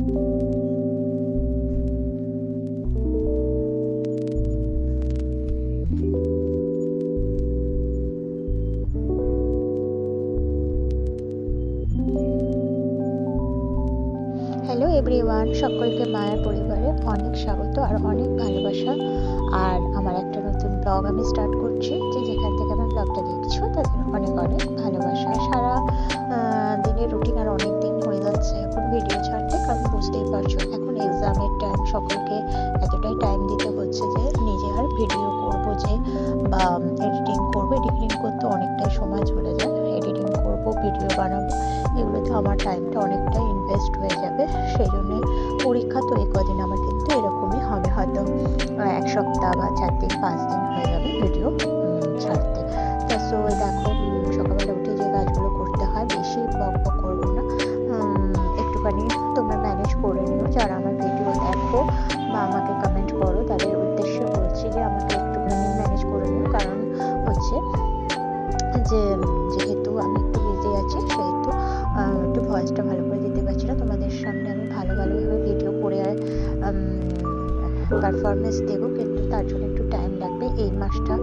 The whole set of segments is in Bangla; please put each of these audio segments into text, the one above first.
হ্যালো এভরিওয়ান, সকলকে মায়ের পরিবারে অনেক স্বাগত আর অনেক ভালোবাসা। আর আমার একটা নতুন ব্লগ আমি স্টার্ট করছি। যেখান থেকে আমার ব্লগটা দেখছো তাদের অনেক অনেক ভালোবাসা। সারা দিনের রুটিন আর অনেক দিন হয়ে যাচ্ছে এখন ভিডিও ছাড়তে, কারণ বুঝতেই পারছো এখন এক্সামের টাইম, সকলকে এতটাই টাইম দিতে হচ্ছে যে নিজে আর ভিডিও করবো যে বা এডিটিং করবো, এডিটিং করতে অনেকটাই সময় চলে যায়। এডিটিং করবো, ভিডিও বানাবো, এগুলোতে আমার টাইমটা অনেকটাই ইনভেস্ট হয়ে যাবে। সেই জন্যে পরীক্ষা তো এই কদিন আমার কিন্তু এরকমই হবে, হয়তো 1 সপ্তাহ বা 4 দিন 5 দিন হয়ে যাবে ভিডিও ছাড়তে। তা সো দেখো, সকালবেলা উঠে যে কাজগুলো করতে হয়, বেশি বক বক করবো না, একটুখানি তোমরা ম্যানেজ করে নিও। যারা আমার ভিডিও দেখো বা আমাকে কমেন্ট করো তাদের উদ্দেশ্যে বলছি যে আমাকে একটুখানি ম্যানেজ করে নিও। কারণ হচ্ছে যে যেহেতু আমি একটু বিজি আছি, সেহেতু একটু ভয়েসটা ভালো করে দিতে পারছি না। তোমাদের সামনে আমি ভালোভাবে ভিডিও করে আর পারফরমেন্স দেবো, কিন্তু তার জন্য একটু টাইম লাগবে। এই মাসটা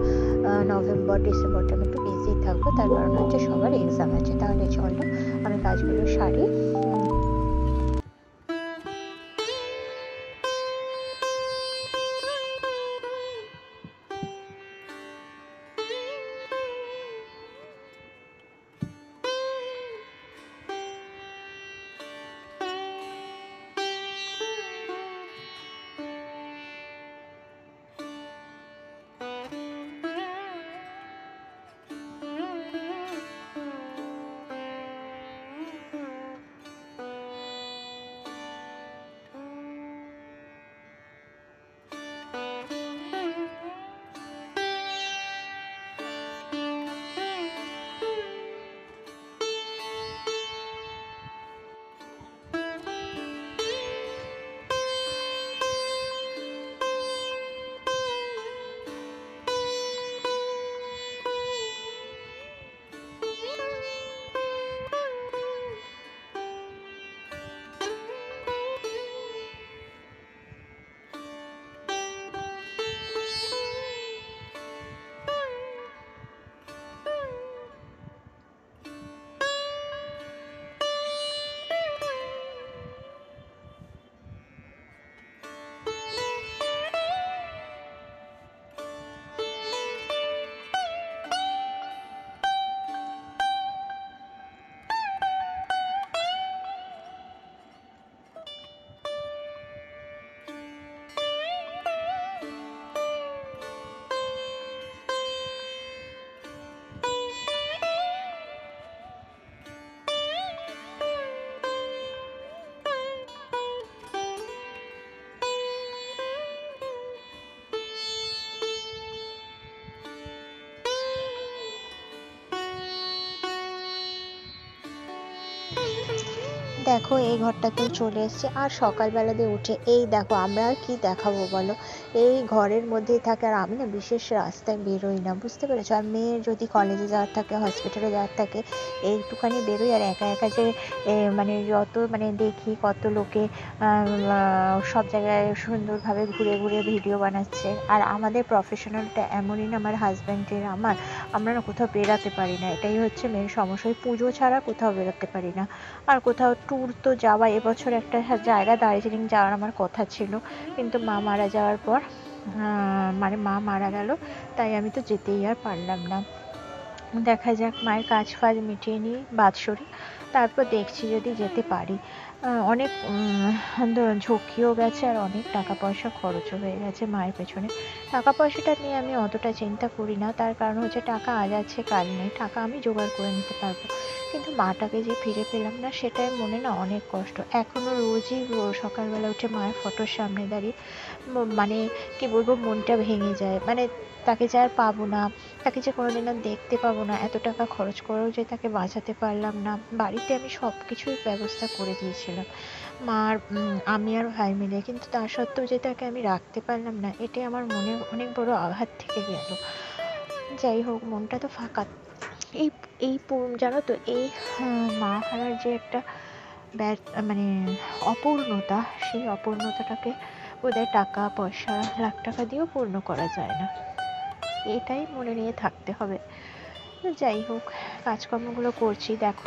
নভেম্বর ডিসেম্বরটা আমি একটু বিজি থাকবো, তার কারণ হচ্ছে সবার এক্সাম আছে। তাহলে চলো আমি কাজগুলো সারি। দেখো এই ঘরটাতেও চলে এসছে, আর সকালবেলাতে উঠে এই দেখো আমরা আর কি দেখাবো বলো, এই ঘরের মধ্যেই থাকে। আর আমি না বিশেষ রাস্তায় বেরোই না, বুঝতে পেরেছো। আর মেয়ের যদি কলেজে যাওয়ার থাকে, হসপিটালে যাওয়ার থাকে, এইটুখানি বেরোই। আর একা একা যে মানে যত মানে দেখি কত লোকে সব জায়গায় সুন্দরভাবে ঘুরে ঘুরে ভিডিও বানাচ্ছে। আর আমাদের প্রফেশনালটা এমনই না, আমার হাজব্যান্ডের আমরা না কোথাও বেরাতে পারি না, এটাই হচ্ছে মেন সমস্যা। ওই পুজো ছাড়া কোথাও বেরোতে পারি না। আর কোথাও ট্যুর তো যাওয়া, এবছর একটা জায়গা দার্জিলিং যাওয়ার আমার কথা ছিল, কিন্তু মা মারা যাওয়ার পর মানে মা মারা গেল, তাই আমি তো যেতেই আর পারলাম না। দেখা যাক, মায়ের কাজ ফাজ মিটিয়ে নিই বাৎসরিক, তারপর দেখছি যদি যেতে পারি। অনেক ঝক্কিও গেছে আর অনেক টাকা পয়সা খরচও হয়ে গেছে মায়ের পেছনে। টাকা পয়সাটা নিয়ে আমি অতটা চিন্তা করি না, তার কারণ হচ্ছে টাকা আজ আছে কাল নেই, টাকা আমি জোগাড় করে নিতে পারবো। কিন্তু মাটাকে যে ফিরে পেলাম না, সেটাই মনে না অনেক কষ্ট। এখনও রোজই সকালবেলা উঠে মায়ের ফটোর সামনে দাঁড়িয়ে মানে কি বলবো, মনটা ভেঙে যায়। মানে তাকে যে আর পাবো না, তাকে যে কোনোদিন আর দেখতে পাবো না, এত টাকা খরচ করেও যে তাকে বাঁচাতে পারলাম না। বাড়িতে আমি সব কিছুর ব্যবস্থা করে দিয়েছিলাম, মার আমি আর ভাই মিলে, কিন্তু তা সত্ত্বেও যে তাকে আমি রাখতে পারলাম না, এটাই আমার মনে অনেক বড় আঘাত থেকে গেল। যাই হোক, মনটা তো ফাঁকা। এই এই জানো তো, এই মা হারার যে একটা মানে অপূর্ণতা, সেই অপূর্ণতাটাকে বোধহয় টাকা পয়সা লাখ টাকা দিয়েও পূর্ণ করা যায় না। এটাই মনে নিয়ে থাকতে হবে। যাই হোক, কাজকর্মগুলো করছি দেখো।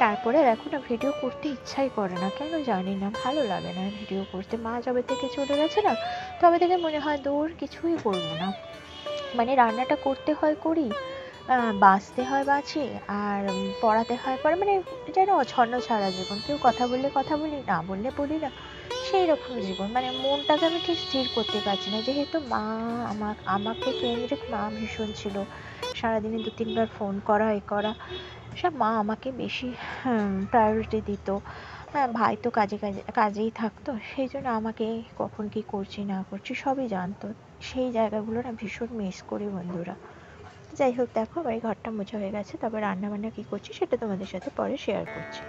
তারপরে দেখো না, ভিডিও করতে ইচ্ছাই করে না, কেন জানি না, ভালো লাগে না ভিডিও করতে। মা যবে থেকে চলে গেছে না, তবে থেকে মনে হয় দূর কিছুই করবো না। মানে রান্নাটা করতে হয় করি, বাঁচতে হয় বাঁচি, আর পড়াতে হয় পড়া, মানে যেন অছন্ন ছাড়া জীবন। কেউ কথা বললে কথা বলি, না বললে বলি না, সেই রকম জীবন। মানে মনটাকে আমি ঠিক স্থির করতে পারছি না, যেহেতু মা আমাকে কেন্দ্রিক মা ভীষণ ছিল। সারাদিনে 2-3 বার ফোন করা, এ করা, সব মা আমাকে বেশি প্রায়োরিটি দিত। হ্যাঁ, ভাই তো কাজেই থাকতো, সেই জন্য আমাকে কখন কি করছি না করছি সবই জানতো। সেই জায়গাগুলো না ভীষণ মিস করি বন্ধুরা। যাই হোক, দেখো আমার এই ঘরটা মোছা হয়ে গেছে, তবে রান্না বান্না কি করছি সেটা তোমাদের সাথে পরে শেয়ার করছি।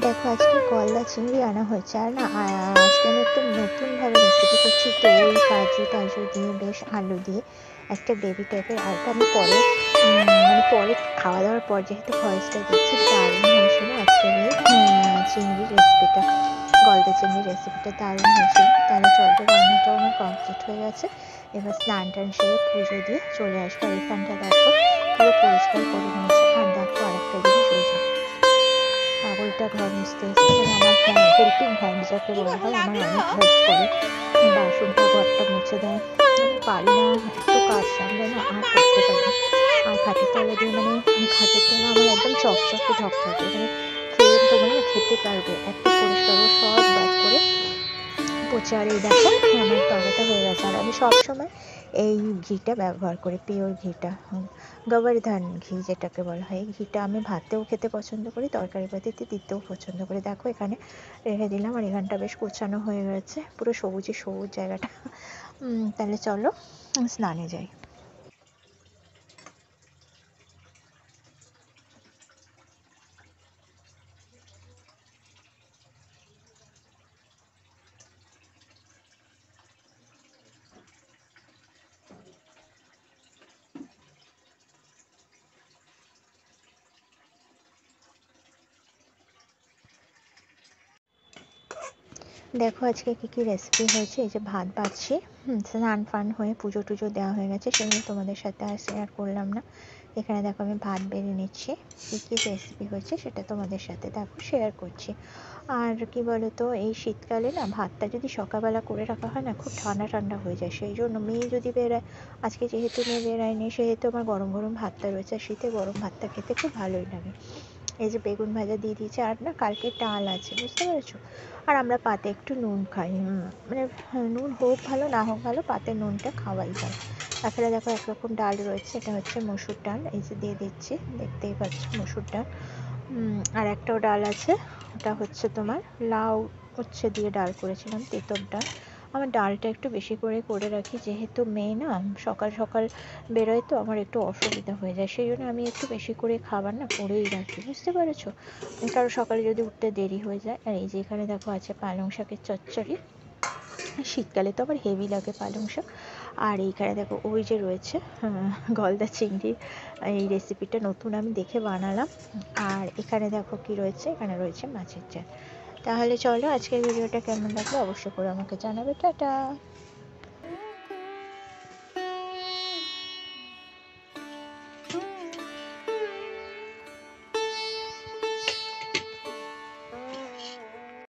দেখো আজকে গলদা চিংড়ি আনা হয়েছে, আর না আজকে আমি একটু নতুনভাবে রেসিপি করছি। দই কাজু টাজু দিয়ে, বেশ আলু দিয়ে একটা গ্রেভি টাইপের। আর এটা আমি পরে মানে পরে খাওয়া দাওয়ার পর যেহেতু ভয়েসটা দিচ্ছি, দারুণ হয়েছিল আজকের এই চিংড়ির রেসিপিটা। গলদা চিংড়ির রেসিপিটা দারুণ হয়েছিল। তাহলে চলবে, রান্নাটাও আমার কমপ্লিট হয়ে গেছে। এবার স্নান টান সেরে পুজো দিয়ে চলে আসবো। আর এখানটা দেখো পুরো পরিষ্কার করে নিয়েছি। আর দেখো আরেকটা জিনিস, ওই যে পাগলটা ঘর মুছতে এসছে, মানে আমার হেল্পিং হ্যান্ড যাকে বলা হয়, আমার অনেক হেল্প করে। বাসনটা ঘরটা মুছে দেয়। আমি পারি না, এত কাজ সামলে না আর করতে পারি না। আর খাটের তলা দিয়ে, মানে খাটের তলা আমার একদম চকচকে ধকধকে, মানে তোমরা না খেতে পারবে, এত পরিষ্কার। ও সব বার করে পচে। আর এই দেখো আমার তলাটা হয়ে গেছে। আর আমি সবসময় এই ঘিটা ব্যবহার করি, পিওর ঘিটা, গোবর্ধন ঘি যেটাকে বলা হয়। এই ঘিটা আমি ভাতেও খেতে পছন্দ করি, তরকারি পাতিতে দিতেও পছন্দ করি। দেখো এখানে রেখে দিলাম, আর এখানটা বেশ কুচানো হয়ে গেছে, পুরো সবুজে সবুজ জায়গাটা। তাহলে চলো স্নানে যাই। দেখো আজকে কী কী রেসিপি হয়েছে। এই যে ভাত বাড়ছি, স্নান ফান হয়ে পুজো টুজো দেওয়া হয়ে গেছে, সেগুলো তোমাদের সাথে আর শেয়ার করলাম না। এখানে দেখো আমি ভাত বেড়ে নিচ্ছি, কী কী রেসিপি হয়েছে সেটা তোমাদের সাথে দেখো শেয়ার করছি। আর কি বলো তো, এই শীতকালে না ভাতটা যদি সকালবেলা করে রাখা হয় না, খুব ঠান্ডা ঠান্ডা হয়ে যায়। সেই জন্য মেয়ে যদি বেরোয়, আজকে যেহেতু মেয়ে বেরোয়নি, সেহেতু আমার গরম গরম ভাতটা রয়েছে। আর শীতে গরম ভাতটা খেতে খুব ভালোই লাগে। এই যে বেগুন ভাজা দিয়ে দিয়েছি, আর না কালকে ডাল আছে, বুঝতে পেরেছো। আর আমরা পাতে একটু নুন খাই, মানে নুন হোক ভালো না হোক ভালো, পাতে নুনটা খাওয়াই হয়। তাছাড়া দেখো একরকম ডাল রয়েছে, এটা হচ্ছে মসুর ডাল, এই যে দিয়ে দিচ্ছি, দেখতেই পাচ্ছ মসুর ডাল। আর একটাও ডাল আছে, ওটা হচ্ছে তোমার লাউ উচ্ছে দিয়ে ডাল করেছিলাম, তেঁতুল ডাল। আমার ডালটা একটু বেশি করে করে রাখি, যেহেতু মেয়ে না সকাল সকাল বেরোয়, তো আমার একটু অসুবিধা হয়ে যায়। সেই জন্য আমি একটু বেশি করে খাবার না করেই রাখি, বুঝতে পেরেছো। কারণ সকালে যদি উঠতে দেরি হয়ে যায়। আর এই যে এখানে দেখো আছে পালং শাকের চচ্চড়ি, শীতকালে তো আবার হেভি লাগে পালং শাক। আর এইখানে দেখো ওই যে রয়েছে গলদা চিংড়ি, এই রেসিপিটা নতুন আমি দেখে বানালাম। আর এখানে দেখো কি রয়েছে, এখানে রয়েছে মাছের ঝাল। তাহলে চলো, আজকের ভিডিওটা কেমন লাগলো অবশ্যই করে আমাকে জানাবে। টাটা।